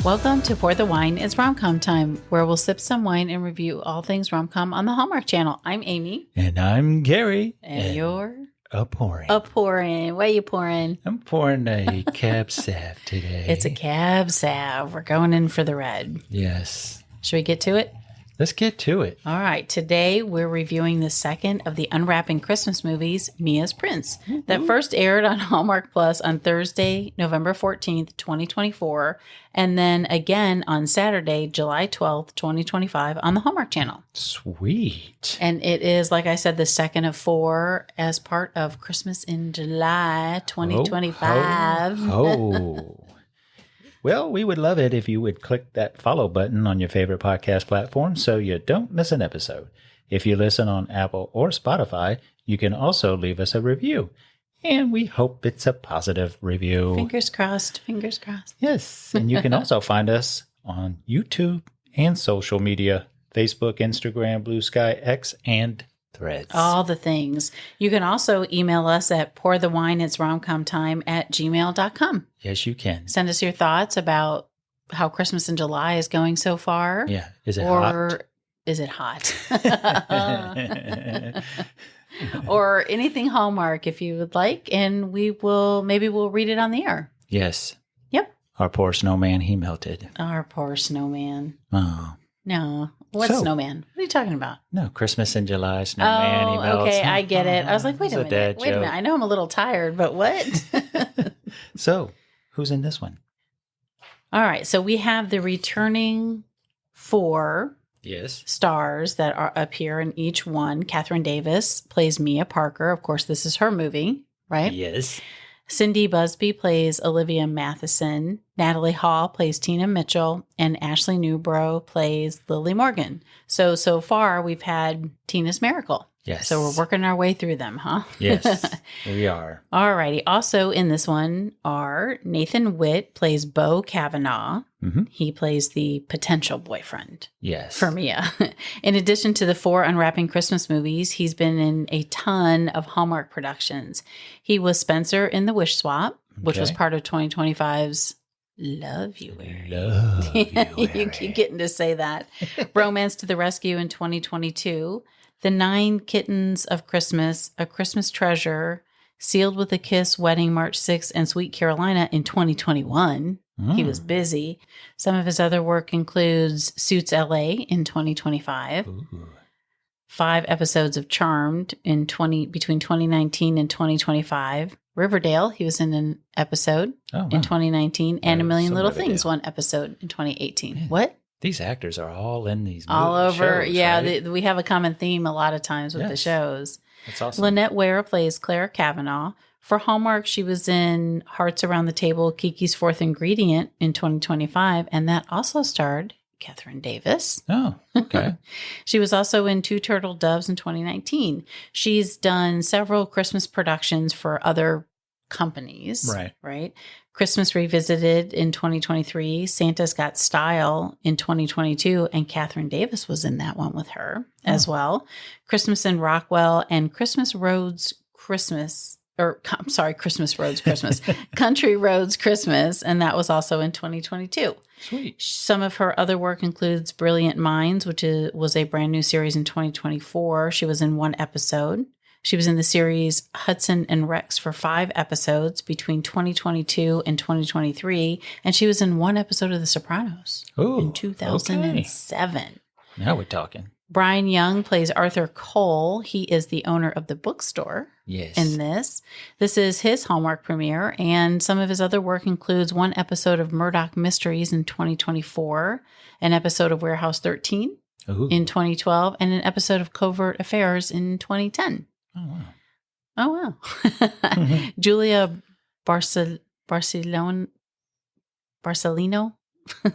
Welcome to Pour the Wine. It's Rom-Com Time, where we'll sip some wine and review all things rom-com on the Hallmark Channel. I'm Amy. And I'm Garry. And you're? A-pouring. A-pouring. What are you pouring? I'm pouring a Cab Sav today. It's a Cab Sav. We're going in for the red. Yes. Should we get to it? Let's get to it. All right. Today, we're reviewing the second of the Unwrapping Christmas movies, Mia's Prince, that first aired on Hallmark Plus on Thursday, November 14th, 2024, and then again on Saturday, July 12th, 2025 on the Hallmark Channel. Sweet. And it is, like I said, the second of four as part of Christmas in July 2025. Oh. Well, we would love it if you would click that follow button on your favorite podcast platform so you don't miss an episode. If you listen on Apple or Spotify, you can also leave us a review. And we hope it's a positive review. Fingers crossed. Fingers crossed. Yes. And you can also find us on YouTube and social media, Facebook, Instagram, Blue Sky, X, and Threads. All the things. You can also email us at pourthewinei'sromcomtime@gmail.com. Yes, you can. Send us your thoughts about how Christmas in July is going so far. Yeah. Is it hot? Is it hot? Or anything Hallmark if you would like, and we'll read it on the air. Yes. Yep. Our poor snowman, he melted. Our poor snowman. Oh. No. What snowman? What are you talking about? No, Christmas in July, snowman, he melts. Okay, I get it. I was like, wait a minute. I know I'm a little tired, but what? So, who's in this one? All right, so we have the returning 4 stars that appear in each one. Catherine Davis plays Mia Parker. Of course, this is her movie, right? Yes. Cindy Busby plays Olivia Matheson. Natalie Hall plays Tina Mitchell. And Ashley Newbro plays Lily Morgan. So far, we've had Tina's Miracle. Yes. So we're working our way through them, huh? Yes, we are. All righty. Also in this one are Nathan Witt plays Beau Kavanaugh. Mm-hmm. He plays the potential boyfriend. Yes. For Mia. In addition to the 4 Unwrapping Christmas movies, he's been in a ton of Hallmark productions. He was Spencer in The Wish Swap, which was part of 2025's Love-uary. You keep getting to say that. Romance to the Rescue in 2022. The 9 Kittens of Christmas, A Christmas Treasure, Sealed with a Kiss, Wedding March 6th, and Sweet Carolina in 2021. He was busy. Some of his other work includes Suits LA in 2025. Ooh. 5 episodes of Charmed between 2019 and 2025. Riverdale, he was in an episode in 2019. And A Million Little Things, 1 episode in 2018. Yeah. What? These actors are all in these movies. All over. Shows, yeah, right? we have a common theme a lot of times with the shows. That's awesome. Lynette Ware plays Claire Kavanaugh. For Hallmark, she was in Hearts Around the Table, Kiki's Fourth Ingredient in 2025, and that also starred Catherine Davis. Oh, okay. She was also in Two Turtle Doves in 2019. She's done several Christmas productions for other companies. Right. Christmas Revisited in 2023, Santa's Got Style in 2022, and Catherine Davis was in that one with her as well. Christmas in Rockwell and Country Roads Christmas, Country Roads Christmas, and that was also in 2022. Sweet. Some of her other work includes Brilliant Minds, which was a brand new series in 2024. She was in 1 episode. She was in the series Hudson and Rex for 5 episodes between 2022 and 2023, and she was in 1 episode of The Sopranos in 2007. Okay. Now we're talking. Brian Young plays Arthur Cole. He is the owner of the bookstore in this. This is his Hallmark premiere, and some of his other work includes 1 episode of Murdoch Mysteries in 2024, an episode of Warehouse 13 in 2012, and an episode of Covert Affairs in 2010. Oh, wow. Julia Barcelino.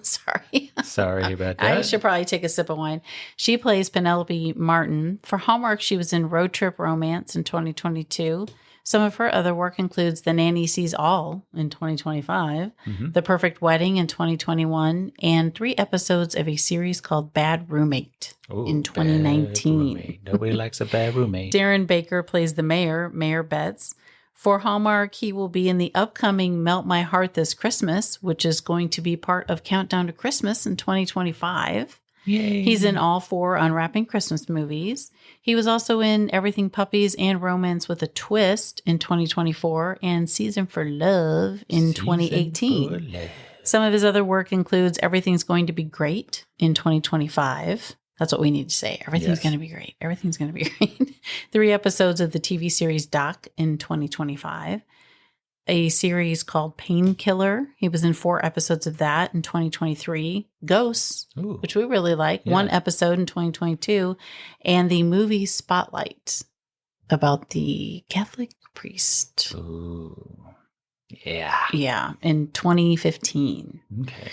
Sorry about that. I should probably take a sip of wine. She plays Penelope Martin. For Hallmark, she was in Road Trip Romance in 2022. Some of her other work includes The Nanny Sees All in 2025, The Perfect Wedding in 2021, and 3 episodes of a series called Bad Roommate in 2019. Nobody likes a bad roommate. Darren Baker plays the mayor, Mayor Betts. For Hallmark, he will be in the upcoming Melt My Heart This Christmas, which is going to be part of Countdown to Christmas in 2025. Yay. He's in all 4 Unwrapping Christmas movies. He was also in Everything Puppies and Romance with a Twist in 2024 and Season for Love in 2018. Some of his other work includes Everything's Going to Be Great in 2025. That's what we need to say. Everything's going to be great. Everything's going to be great. 3 episodes of the TV series Doc in 2025. A series called Painkiller. He was in 4 episodes of that in 2023. Ghosts, which we really like. 1 episode in 2022. And the movie Spotlight about the Catholic priest. Ooh. Yeah. Yeah, in 2015. Okay.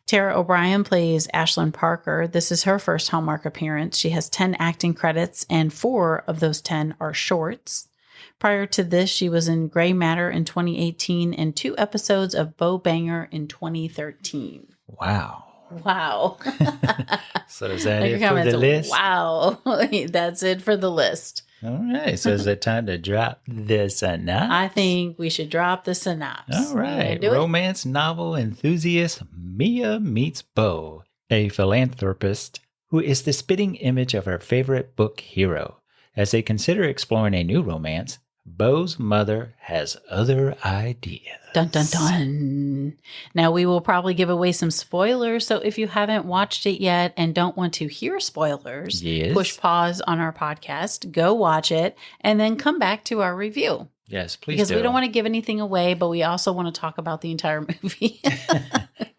Tara O'Brien plays Ashlyn Parker. This is her first Hallmark appearance. She has 10 acting credits, and 4 of those 10 are shorts. Prior to this, she was in Gray Matter in 2018 and 2 episodes of Beau Banger in 2013. Wow. So is that it for the list? Wow. That's it for the list. All right. So is it time to drop the synopsis? I think we should drop the synopsis. All right. Romance novel enthusiast Mia meets Beau, a philanthropist who is the spitting image of her favorite book hero. As they consider exploring a new romance, Beau's mother has other ideas. Dun, dun, dun. Now, we will probably give away some spoilers. So if you haven't watched it yet and don't want to hear spoilers, push pause on our podcast, go watch it, and then come back to our review. Yes, please Because we don't want to give anything away, but we also want to talk about the entire movie.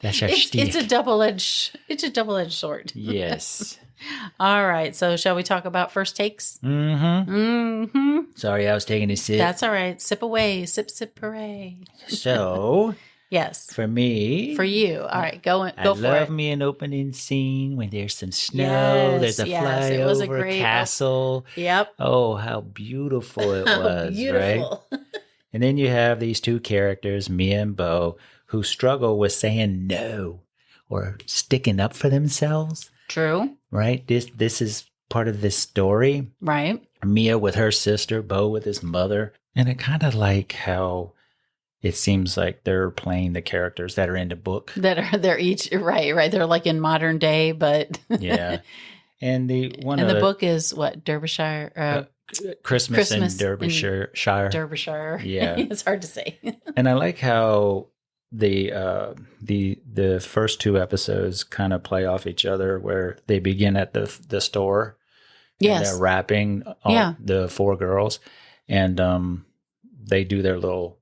That's our shtick. It's a double-edged sword. Yes. All right. So shall we talk about first takes? Mm-hmm. Mm-hmm. Sorry, I was taking a sip. That's all right. Sip away. Sip, sip, hooray. So, yes. For me. For you. All right. Go for it. I love me an opening scene when there's some snow. There's a flyover castle. Yep. Oh, how beautiful it was. Beautiful. Right? And then you have these 2 characters, Mia and Beau, who struggle with saying no or sticking up for themselves. True. Right? This is part of this story. Right. Mia with her sister, Beau with his mother. And I kind of like how it seems like they're playing the characters that are in the book. They're each right. They're like in modern day, but yeah. And the book is what? Derbyshire. Christmas in Derbyshire. Derbyshire. Yeah. It's hard to say. And I like how the first 2 episodes kind of play off each other, where they begin at the store. Yes. And they're wrapping the 4 girls, and they do their little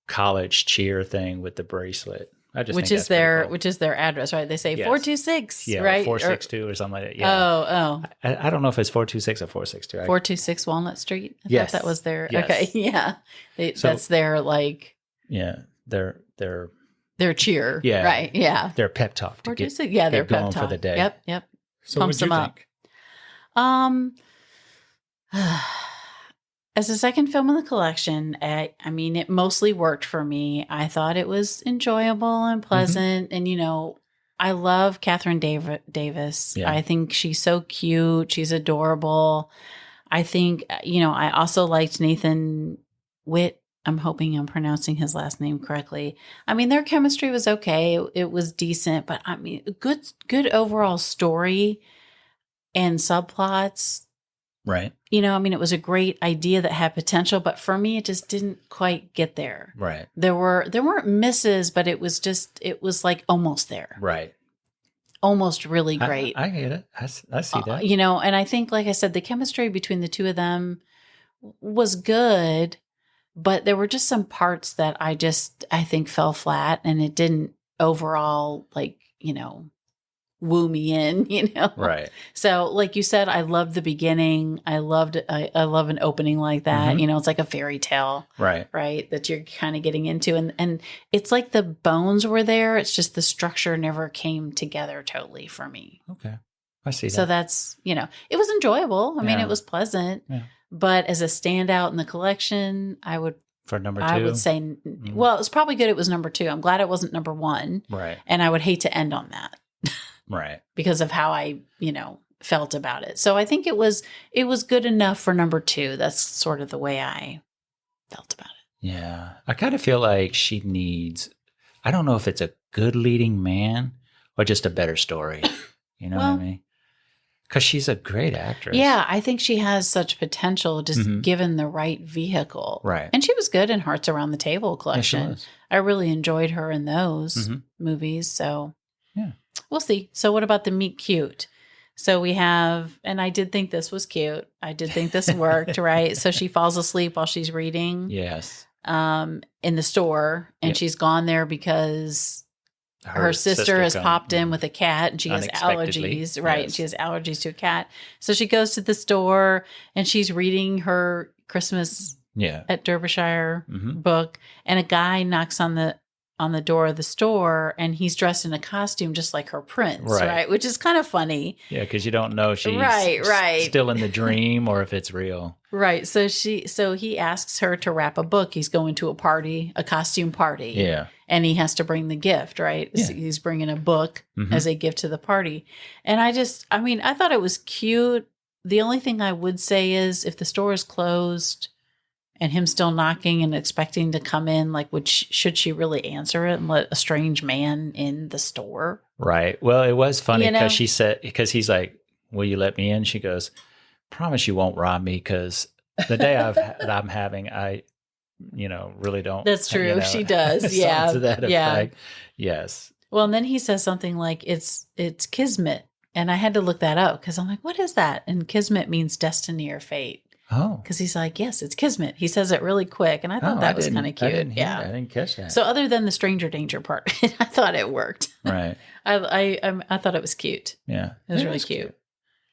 college cheer thing with the bracelet. Which is their address, right? They say 426, right? 462 or something like that. Yeah. Oh. I don't know if it's 426 or 462. 426 Walnut Street. I thought that was their. Yes. Okay, yeah. That's their like. Yeah, their cheer. Yeah. Right. Yeah. Their pep talk. Their pep going talk for the day. Yep. So pumps them up. As a second film in the collection, I mean, it mostly worked for me. I thought it was enjoyable and pleasant. Mm-hmm. And, I love Catherine Davis. Yeah. I think she's so cute. She's adorable. I think, I also liked Nathan Witt. I'm hoping I'm pronouncing his last name correctly. I mean, their chemistry was okay. It was decent, but I mean, good overall story and subplots. Right. It was a great idea that had potential, but for me, it just didn't quite get there. Right. There weren't misses, but it was like almost there. Right. Almost really great. I get it. I see that. And I think, like I said, the chemistry between the 2 of them was good, but there were just some parts that I think fell flat, and it didn't overall, woo me in, Right. So like you said, I loved the beginning. I love an opening like that. Mm-hmm. It's like a fairy tale. Right. Right. That you're kind of getting into. And it's like the bones were there. It's just the structure never came together totally for me. Okay. I see that. So that's, it was enjoyable. I mean, it was pleasant, but as a standout in the collection, for number 2, I would say, well, it was probably good. It was number 2. I'm glad it wasn't number 1. Right. And I would hate to end on that. Right. Because of how I, felt about it. So I think it was good enough for number 2. That's sort of the way I felt about it. Yeah. I kind of feel like she needs, I don't know if it's a good leading man or just a better story. You know what I mean? Because she's a great actress. Yeah, I think she has such potential just given the right vehicle. Right. And she was good in Hearts Around the Table collection. Yeah, she was. I really enjoyed her in those movies. So yeah, we'll see. So what about the meet cute? So we have, and I did think this was cute. I did think this worked, right? So she falls asleep while she's reading. Yes. In the store, and she's gone there because her sister has popped in with a cat, and she has allergies, right? Yes. And she has allergies to a cat. So she goes to the store, and she's reading her Christmas at Derbyshire book, and a guy knocks on the door of the store, and he's dressed in a costume just like her prince, right? Which is kind of funny. Yeah, because you don't know if she's still in the dream or if it's real. Right. So he asks her to wrap a book. He's going to a party, a costume party. Yeah. And he has to bring the gift, right? Yeah. So he's bringing a book as a gift to the party. And I thought it was cute. The only thing I would say is if the store is closed and him still knocking and expecting to come in, like, should she really answer it and let a strange man in the store? Right. Well, it was funny because he's like, will you let me in? She goes, promise you won't rob me because the day that I'm having, I, really don't. That's true. She does. Yeah. To that effect. Yes. Well, and then he says something like, it's kismet. And I had to look that up because I'm like, what is that? And kismet means destiny or fate. Oh. Because he's like, yes, it's kismet. He says it really quick. And I thought that was kind of cute. I didn't catch that. So other than the stranger danger part, I thought it worked. Right. I thought it was cute. Yeah. It was really cute.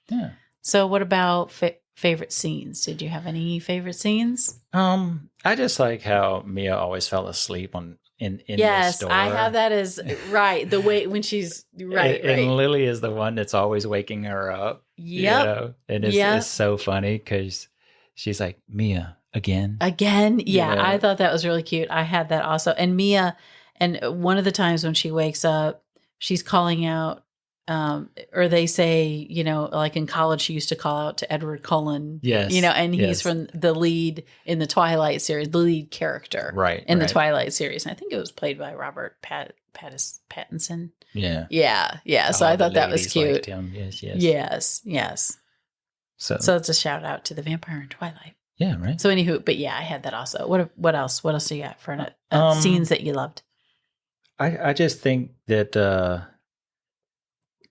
Yeah. So what about favorite scenes? Did you have any favorite scenes? I just like how Mia always fell asleep in the store. I have that as right. The way when she's right. And Lily is the one that's always waking her up. Yep. And it's so funny because she's like, Mia, again. Yeah. I thought that was really cute. I had that also. And Mia, and one of the times when she wakes up, she's calling out, or they say, like in college, she used to call out to Edward Cullen. Yes. And he's from the lead in the Twilight series, the lead character. Right. In the Twilight series. And I think it was played by Robert Pattinson. Yeah. Yeah. So I thought that was cute. Liked him. Yes. So it's a shout out to the vampire in Twilight. Yeah, right. So anywho, but yeah, I had that also. What else? What else do you got for scenes that you loved? I just think that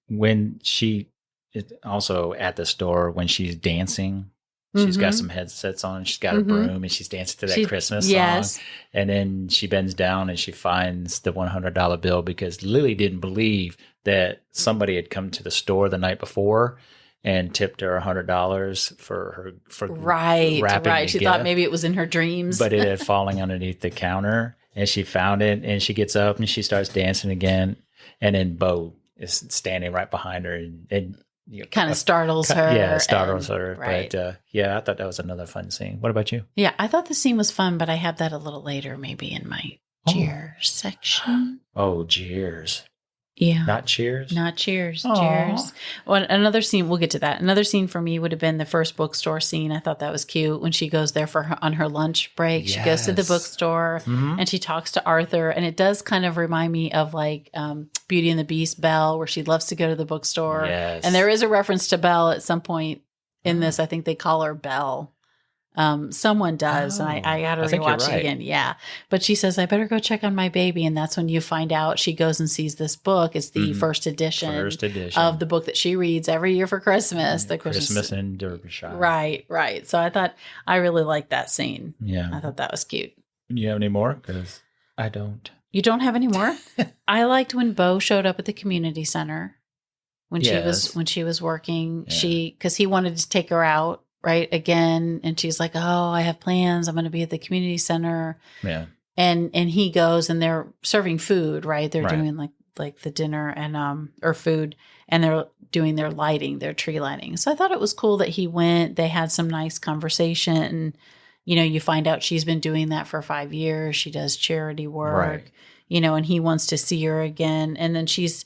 when she is also at the store, when she's dancing, she's got some headsets on, she's got her broom, and she's dancing to that Christmas song. And then she bends down and she finds the $100 bill because Lily didn't believe that somebody had come to the store the night before and tipped her $100 for wrapping the She gift. thought maybe it was in her dreams, but it had fallen underneath the counter, and she found it, and she gets up and she starts dancing again, and then Bo is standing right behind her, and kind of startles her. Yeah, startles her. Right. But I thought that was another fun scene. What about you? Yeah, I thought the scene was fun, but I have that a little later, maybe in my Cheers section. Oh, Cheers. Yeah. Not Cheers? Not Cheers. Aww. Cheers. Well, another scene, we'll get to that. Another scene for me would have been the first bookstore scene. I thought that was cute when she goes there on her lunch break. Yes. She goes to the bookstore and she talks to Arthur. And it does kind of remind me of like Beauty and the Beast, Belle, where she loves to go to the bookstore. Yes. And there is a reference to Belle at some point in this. I think they call her Belle. Someone does, and I got to rewatch it again. Yeah. But she says, I better go check on my baby. And that's when you find out she goes and sees this book. It's the first edition of the book that she reads every year for Christmas. The Christmas in Derbyshire. Right. So I thought I really liked that scene. Yeah. I thought that was cute. Do you have any more? Because I don't. You don't have any more? I liked when Bo showed up at the community center when she was working. Yeah. Because he wanted to take her out. Right. Again. And she's like, oh, I have plans. I'm going to be at the community center. Yeah. And he goes and they're serving food, right? They're doing like the dinner and, or food, and they're doing their lighting, their tree lighting. So I thought it was cool that he went, they had some nice conversation, and, you find out she's been doing that for 5 years. She does charity work, and he wants to see her again. And then she's,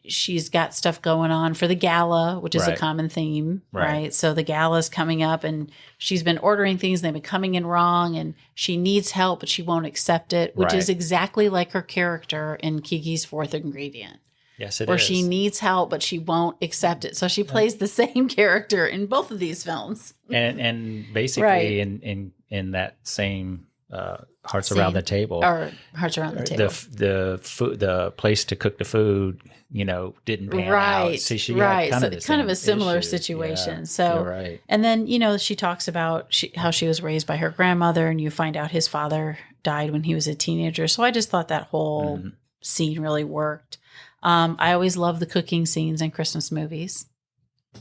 she's got stuff going on for the gala, which is a common theme, right? So the gala's coming up and she's been ordering things. They've been coming in wrong and she needs help, but she won't accept it, which is exactly like her character in Kiki's Fourth Ingredient. Yes, it is. Where she needs help, but she won't accept it. So she plays the same character in both of these films. And basically in that same Hearts Around the Table. Or Hearts Around the Table. The place to cook the food, didn't pan out. So she had kind of a similar situation. Yeah, so, you're right. And then, she talks about how she was raised by her grandmother, and you find out his father died when he was a teenager. So I just thought that whole scene really worked. I always love the cooking scenes in Christmas movies.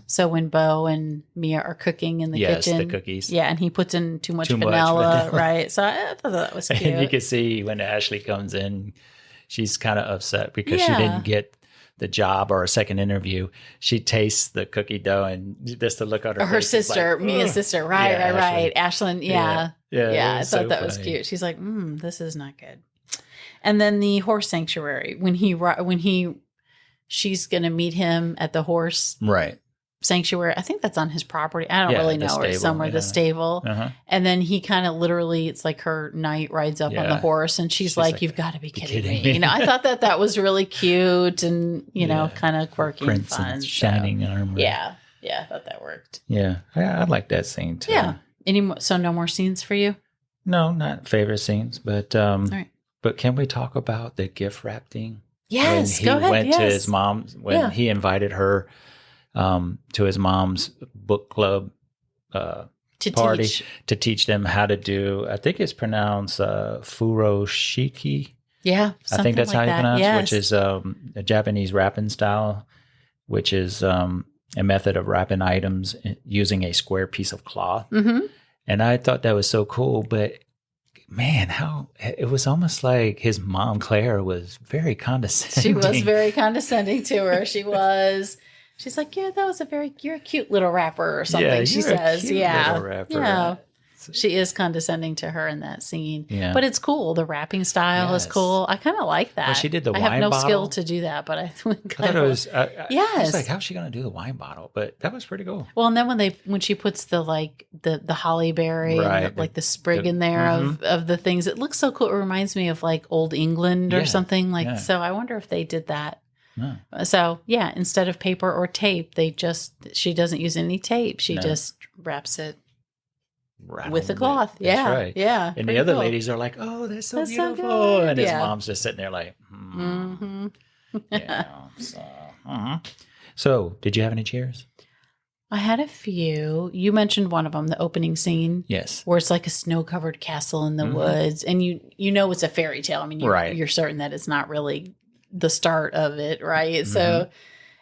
So when Bo and Mia are cooking in the kitchen. the cookies. Yeah, and he puts in too much vanilla, right? So I thought that was cute. And you can see when Ashley comes in, she's kind of upset because she didn't get the job or a second interview. She tastes the cookie dough and just the look on her face. Her sister, like, Mia's sister. Right. Ashlyn, Yeah, I thought that was cute. She's like, this is not good. And then the horse sanctuary, she's going to meet him at the horse sanctuary. I think that's on his property. I don't really know where it's somewhere, the stable. And then he kind of literally, it's like her knight rides up on the horse and she's like, you've got to be kidding me. I thought that was really cute and, kind of quirky and fun. Shining armor. Yeah. I thought that worked. Yeah. I like that scene too. Yeah. So no more scenes for you? No, not favorite scenes, but, all right. But can we talk about the gift wrapping? Yes, go ahead. When he went to his mom's, when he invited her to his mom's book club party to teach them how to do, I think it's pronounced furoshiki. Yeah, I think that's how you pronounce it, which is a Japanese wrapping style, which is a method of wrapping items using a square piece of cloth. And I thought that was so cool, but man, how it was almost like his mom, Claire, was very condescending. She was very condescending to her. She's like, you're a cute little rapper or something. She says, little rapper. Yeah. She is condescending to her in that scene. Yeah. But it's cool. The wrapping style is cool. I kind of like that. Well, she did the wine bottle. I have no skill to do that, but I thought it was, I was like, how's she going to do the wine bottle? But that was pretty cool. Well, and then when she puts the holly berry and the sprig in there of the things, it looks so cool. It reminds me of like old England or something so I wonder if they did that. No. So instead of paper or tape, she doesn't use any tape. She just wraps it with the cloth. That's right. Yeah. And the other ladies are like, oh, that's so beautiful. So and his mom's just sitting there like, So, did you have any cheers? I had a few. You mentioned one of them, the opening scene. Yes. Where it's like a snow-covered castle in the woods. And you know it's a fairy tale. I mean, you're certain that it's not really the start of it, right? So,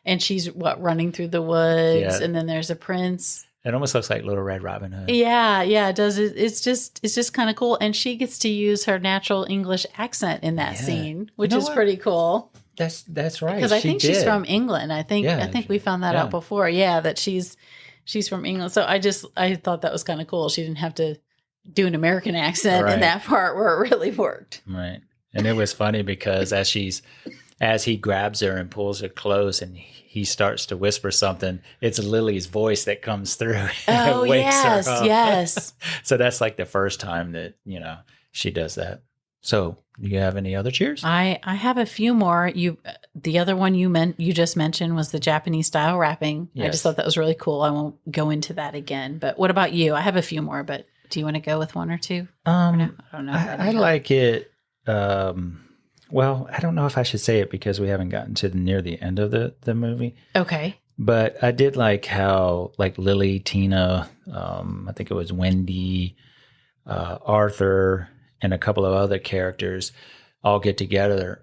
and she's running through the woods and then there's a prince. It almost looks like Little Red Robin Hood. Yeah, it does. It's just kind of cool. And she gets to use her natural English accent in that scene, which is pretty cool. That's right. Because I think she's from England. I think we found that out before. Yeah, that she's from England. So I thought that was kind of cool. She didn't have to do an American accent in that part where it really worked. Right. And it was funny because as he grabs her and pulls her close and he starts to whisper something, it's Lily's voice that comes through. Oh, wakes her up. Yes. So that's like the first time that, she does that. So do you have any other cheers? I have a few more. The other one you just mentioned was the Japanese style wrapping. Yes. I just thought that was really cool. I won't go into that again. But what about you? I have a few more, but do you want to go with one or two? No? I don't know. I like it. Well, I don't know if I should say it because we haven't gotten to near the end of the movie. Okay. But I did like how Lily, Tina, I think it was Wendy, Arthur, and a couple of other characters all get together.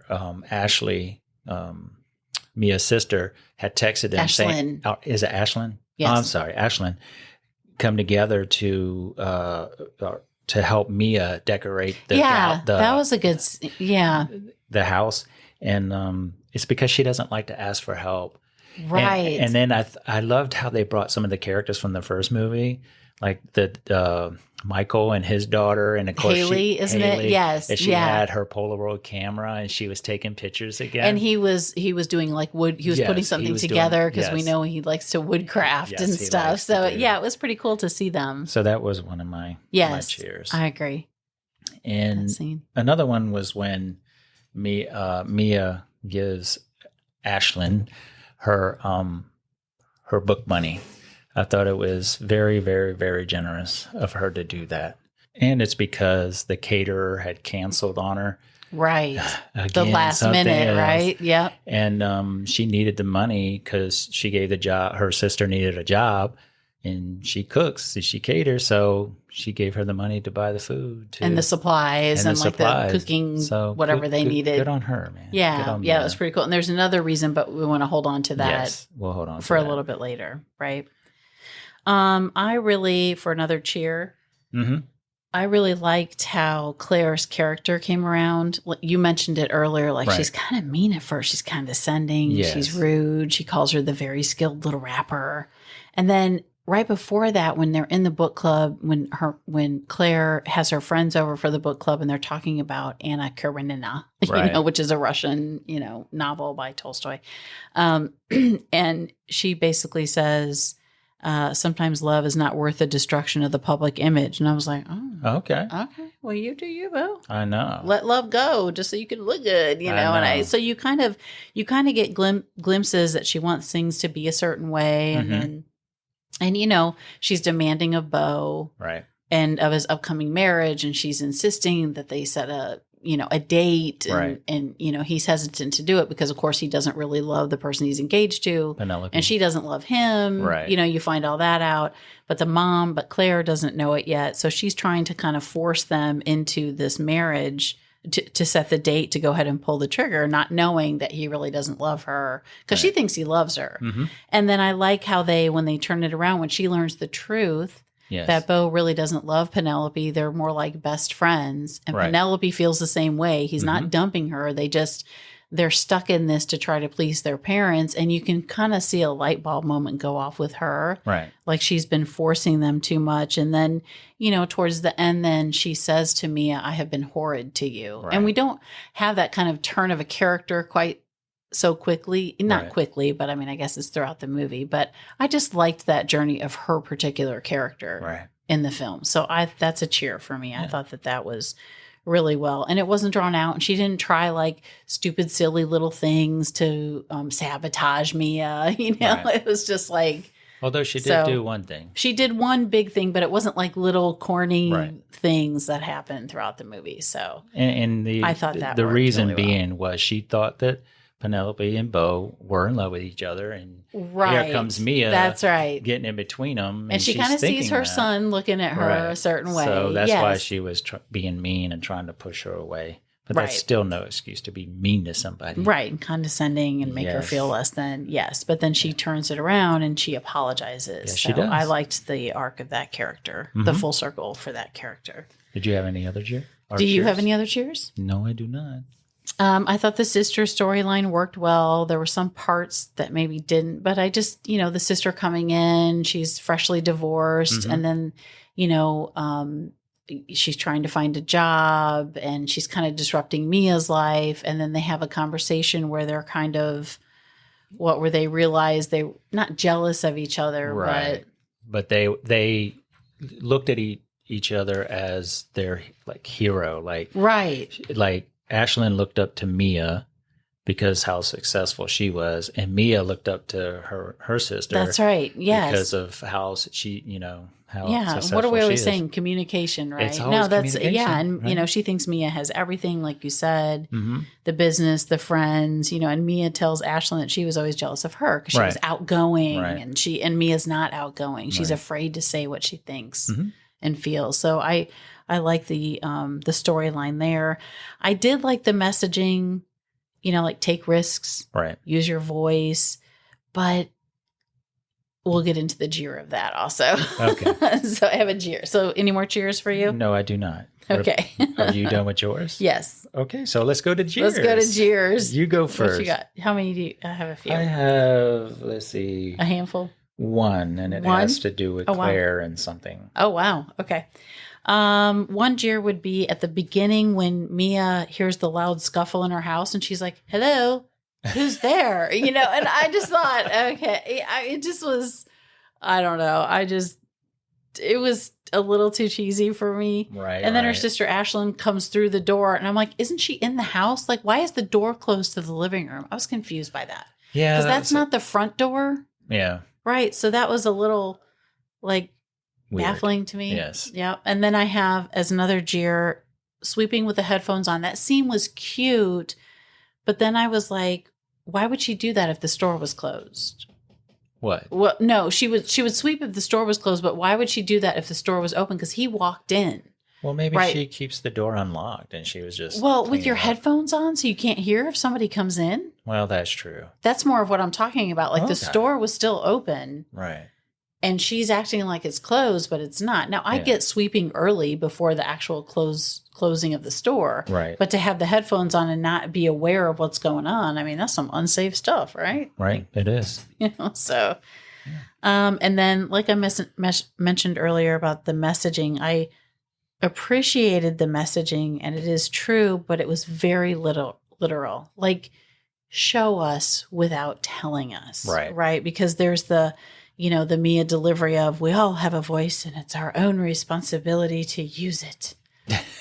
Ashley, Mia's sister, had texted them saying, is it Ashlyn? Yes. Oh, I'm sorry, Ashlyn. Come together to help Mia decorate that was a good the house, and it's because she doesn't like to ask for help, right? And then I loved how they brought some of the characters from the first movie, like the Michael and his daughter, and of course Haley, isn't it? Yes, and she had her Polaroid camera, and she was taking pictures again. And he was doing like wood. He was putting something together because we know he likes to woodcraft and stuff. So it was pretty cool to see them. So that was one of my cheers. I agree. And another one was when Mia gives Ashlyn her book money. I thought it was very, very, very generous of her to do that. And it's because the caterer had canceled on her. Right. Again, the last minute, else. Right? Yeah. And she needed the money because she gave her sister needed a job, and she cooks, she caters. So she gave her the money to buy the food. And the supplies and the cooking, whatever they needed. Good on her, man. Yeah. Yeah, it was pretty cool. And there's another reason, but we want to hold on to that. Yes, we'll hold on for a little bit later, right? I really, for another cheer, I really liked how Claire's character came around. You mentioned it earlier, like she's kind of mean at first. She's condescending. Yes. She's rude. She calls her the very skilled little rapper. And then right before that, when they're in the book club, when Claire has her friends over for the book club and they're talking about Anna Karenina, which is a Russian, novel by Tolstoy. And she basically says, sometimes love is not worth the destruction of the public image. And I was like, oh, okay. Well, you do you, boo. I know. Let love go just so you can look good, so you kind of get glimpses that she wants things to be a certain way. And she's demanding of Beau. Right. And of his upcoming marriage. And she's insisting that they set a date, and he's hesitant to do it because of course he doesn't really love the person he's engaged to, Penelope, and she doesn't love him. Right. You find all that out, but Claire doesn't know it yet. So she's trying to kind of force them into this marriage to set the date to go ahead and pull the trigger, not knowing that he really doesn't love her because she thinks he loves her. And then I like how when they turn it around, when she learns the truth, that Beau really doesn't love Penelope. They're more like best friends. And Penelope feels the same way. He's not dumping her. They're stuck in this to try to please their parents. And you can kind of see a light bulb moment go off with her. Right. Like she's been forcing them too much. And then, towards the end, then she says to Mia, I have been horrid to you. Right. And we don't have that kind of turn of a character quite so quickly, not quickly, but I mean, I guess it's throughout the movie, but I just liked that journey of her particular character in the film. So that's a cheer for me. I thought that was really well, and it wasn't drawn out, and she didn't try like stupid, silly little things to sabotage Mia. It was just like, although she did do one thing. She did one big thing, but it wasn't like little corny things that happened throughout the movie. So, and I thought that the reason really being was she thought that Penelope and Beau were in love with each other, and here comes Mia. That's right, getting in between them, and she kind of sees her son looking at her a certain way. So that's why she was being mean and trying to push her away. But that's still no excuse to be mean to somebody, right? And condescending and make her feel less than. Yes, but then she turns it around and she apologizes. Yes, she does. I liked the arc of that character, the full circle for that character. Did you have any other cheers? Do you have any other cheers? No, I do not. I thought the sister storyline worked well. There were some parts that maybe didn't, but I just, the sister coming in, she's freshly divorced, and then, she's trying to find a job, and she's kind of disrupting Mia's life, and then they have a conversation where they're kind of, where they realize they're not jealous of each other, but they looked at each other as their like hero, like Ashlyn looked up to Mia because how successful she was, and Mia looked up to her sister. That's right. Yes. Because of how she, how successful what are we always saying? Communication, right? It's always communication. And she thinks Mia has everything, like you said, the business, the friends, and Mia tells Ashlyn that she was always jealous of her because she was outgoing, and Mia's not outgoing. She's afraid to say what she thinks and feels. So I like the storyline there. I did like the messaging, like take risks, use your voice, but we'll get into the jeer of that also. Okay. So I have a jeer. So any more cheers for you? No, I do not. Okay. Are you done with yours? Yes. Okay, so let's go to jeers. Let's go to jeers. You go first. What you got? How many do you? I have a few. I have, let's see. A handful? One, and it One? has to do with Oh, wow. Claire and something. Oh, wow. Okay. One jeer would be at the beginning when Mia hears the loud scuffle in her house and she's like, hello, who's there? And I just thought, okay, it just was, I don't know. It was a little too cheesy for me. Right. And then her sister Ashlyn comes through the door and I'm like, isn't she in the house? Like, why is the door closed to the living room? I was confused by that. Yeah. Because that's not the front door. Yeah. Right. So that was a little like Weird. baffling to me. Yes. Yep. And then I have as another jeer sweeping with the headphones on. That scene was cute. But then I was like, why would she do that if the store was closed? What? Well, no, she would sweep if the store was closed, but why would she do that if the store was open? Because he walked in. Well, maybe she keeps the door unlocked and she was just with your headphones on so you can't hear if somebody comes in. Well, that's true. That's more of what I'm talking about. Like the store was still open. Right. And she's acting like it's closed, but it's not. Now, I get sweeping early before the actual closing of the store. Right. But to have the headphones on and not be aware of what's going on, I mean, that's some unsafe stuff, right? Right. It is. So. And then, like I mentioned earlier about the messaging, I appreciated the messaging, and it is true, but it was very literal. Like, show us without telling us. Right. Because there's the Mia delivery of, we all have a voice and it's our own responsibility to use it.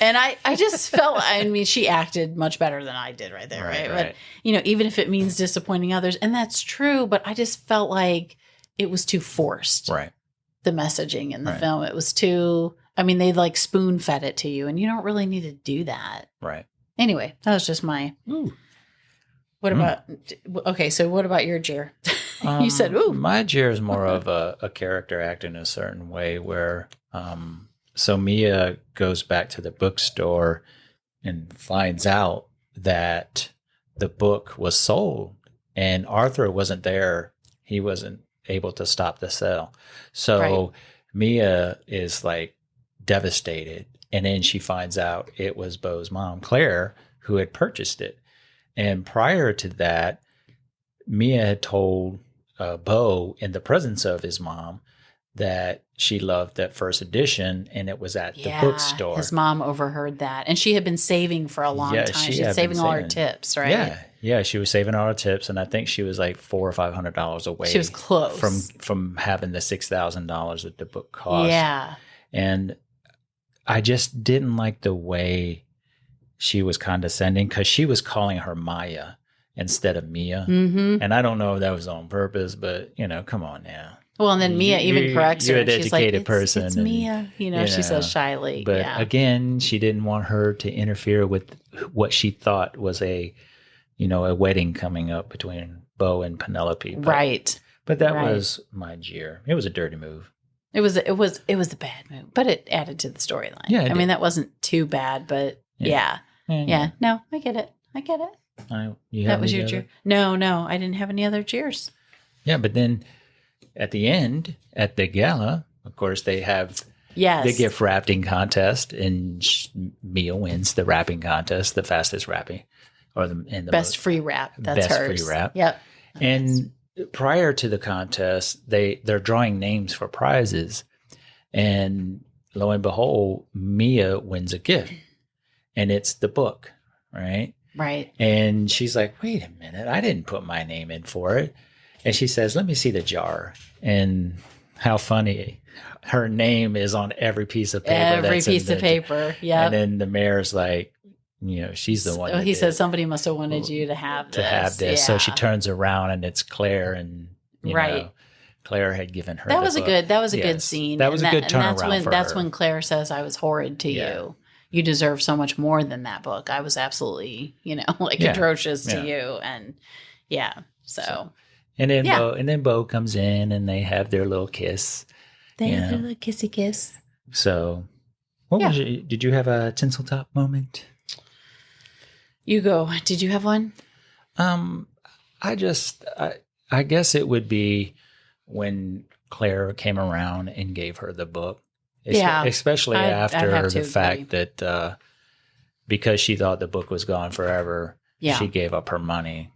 And I just felt, I mean, she acted much better than I did right there. Right. But, even if it means disappointing others, and that's true, but I just felt like it was too forced. Right. The messaging in the film, it was too, I mean, they like spoon fed it to you and you don't really need to do that. Right. Anyway, that was just my, what about your jeer? You said, ooh. My jeer is more of a character acting a certain way where, so Mia goes back to the bookstore and finds out that the book was sold and Arthur wasn't there. He wasn't able to stop the sale. So Mia is like devastated. And then she finds out it was Beau's mom, Claire, who had purchased it. And prior to that, Mia had told Beau in the presence of his mom that she loved that first edition and it was at the bookstore. His mom overheard that. And she had been saving for a long time. She was saving all her tips, right? Yeah, she was saving all her tips, and I think she was like $400 or $500 away. She was close from having the $6,000 that the book cost. Yeah, and I just didn't like the way she was condescending because she was calling her Maya instead of Mia, and I don't know if that was on purpose, but come on now. Well, and then Mia even corrects her. You're an she's educated like, person. It's Mia, she says shyly. But again, she didn't want her to interfere with what she thought was a wedding coming up between Beau and Penelope. But that was my jeer. It was a dirty move. It was a bad move, but it added to the storyline. Yeah, I mean, that wasn't too bad, but yeah. No, I get it. That was your jeer. No, I didn't have any other jeers. Yeah, but then at the end, at the gala, of course, they have the gift wrapping contest, and Mia wins the wrapping contest, the fastest wrapping, or the best free wrap. That's best hers. Free wrap. Yep. And prior to the contest, they're drawing names for prizes, and lo and behold, Mia wins a gift, and it's the book, right? Right. And she's like, "Wait a minute, I didn't put my name in for it." And she says, "Let me see the jar." And how funny. Her name is on every piece of paper. Yeah. And then the mayor's like, she's the one. He said somebody must have wanted you to have this. Yeah. So she turns around and it's Claire, and Claire had given her. That was a good scene. That was a good turnaround. That's when Claire says, "I was horrid to you. You deserve so much more than that book. I was absolutely, atrocious to you." And so. And then Beau comes in and they have their little kiss. They have their little kissy kiss. So, did you have a tinsel top moment? You go. Did you have one? I guess it would be when Claire came around and gave her the book. Especially after the fact that because she thought the book was gone forever, she gave up her money.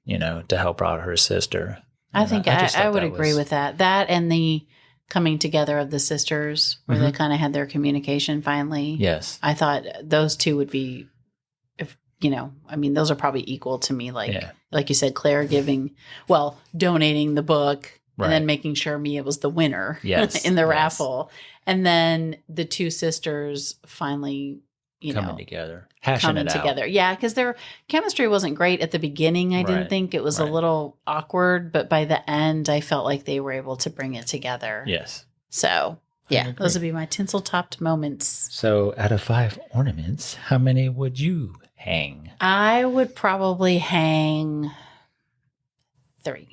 To help out her sister. I think just I thought would that agree was- with that. That and the coming together of the sisters, where they kind of had their communication finally. Yes. I thought those two would be, if I mean, those are probably equal to me. Like you said, Claire donating the book. Right. And then making sure Mia was the winner Yes, in the yes. raffle. And then the two sisters finally, coming together. Hashing coming it out. together. Yeah, because their chemistry wasn't great at the beginning. I didn't Right, think it was a right. little awkward, but by the end, I felt like they were able to bring it together. Yes. So, I yeah, agree. those would be my tinsel-topped moments. So out of 5 ornaments, how many would you hang? I would probably hang 3.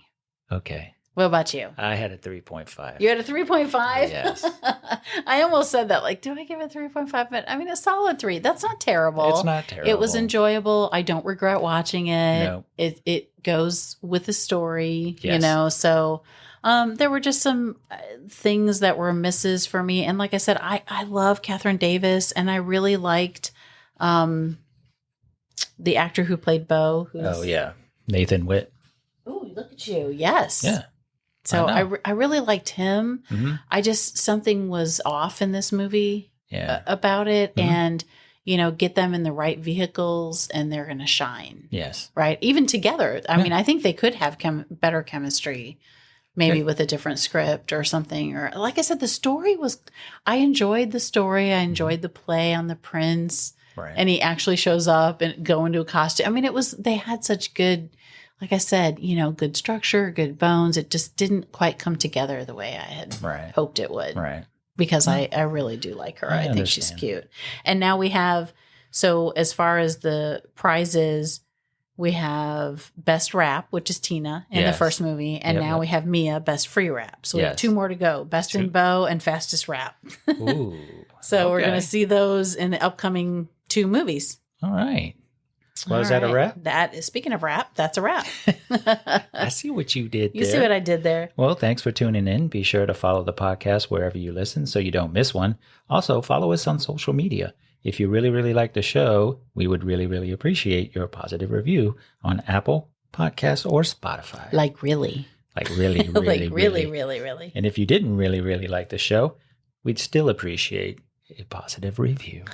Okay. What about you? I had a 3.5. You had a 3.5? Yes. I almost said that. Like, do I give it 3.5? But I mean, a solid 3. That's not terrible. It's not terrible. It was enjoyable. I don't regret watching it. No. It goes with the story, Yes. So there were just some things that were misses for me. And like I said, I love Catherine Davis, and I really liked the actor who played Bo. Oh, yeah. Nathan Witt. Oh, look at you. Yes. Yeah. So I I really liked him. Mm-hmm. I just, something was off in this movie Yeah. about it. Mhm. And, get them in the right vehicles and they're going to shine. Yes. Right. Even together. I mean, I think they could have better chemistry, maybe with a different script or something. Or like I said, I enjoyed the story. I enjoyed the play on the prince. Right. And he actually shows up and go into a costume. I mean, they had such good, like I said, good structure, good bones. It just didn't quite come together the way I had Right. hoped it would. Right. Because I really do like her. I I think she's understand. cute. And now we have, so as far as the prizes, we have Best Rap, which is Tina in the Yes. first movie. And Yep, now yep. we have Mia, Best Free Rap. So we have Yes. 2 more to go. Best in Bow and Fastest Rap. Ooh. So we're Okay. going to see those in the upcoming 2 movies. All right. Well, is All that a right. wrap? That is, speaking of rap, that's a wrap. I see what you did there. You see what I did there? Well, thanks for tuning in. Be sure to follow the podcast wherever you listen so you don't miss one. Also, follow us on social media. If you really, really like the show, we would really, really appreciate your positive review on Apple Podcasts or Spotify. Like really. Like really, really, Like really. And if you didn't really, really like the show, we'd still appreciate a positive review.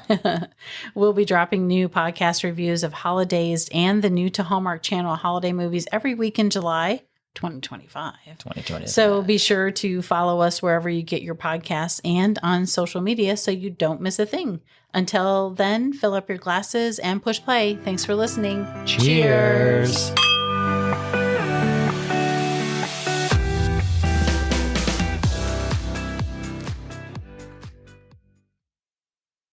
We'll be dropping new podcast reviews of holidays and the new to Hallmark Channel holiday movies every week in July 2025. 2020. So be sure to follow us wherever you get your podcasts and on social media so you don't miss a thing. Until then, fill up your glasses and push play. Thanks for listening. Cheers.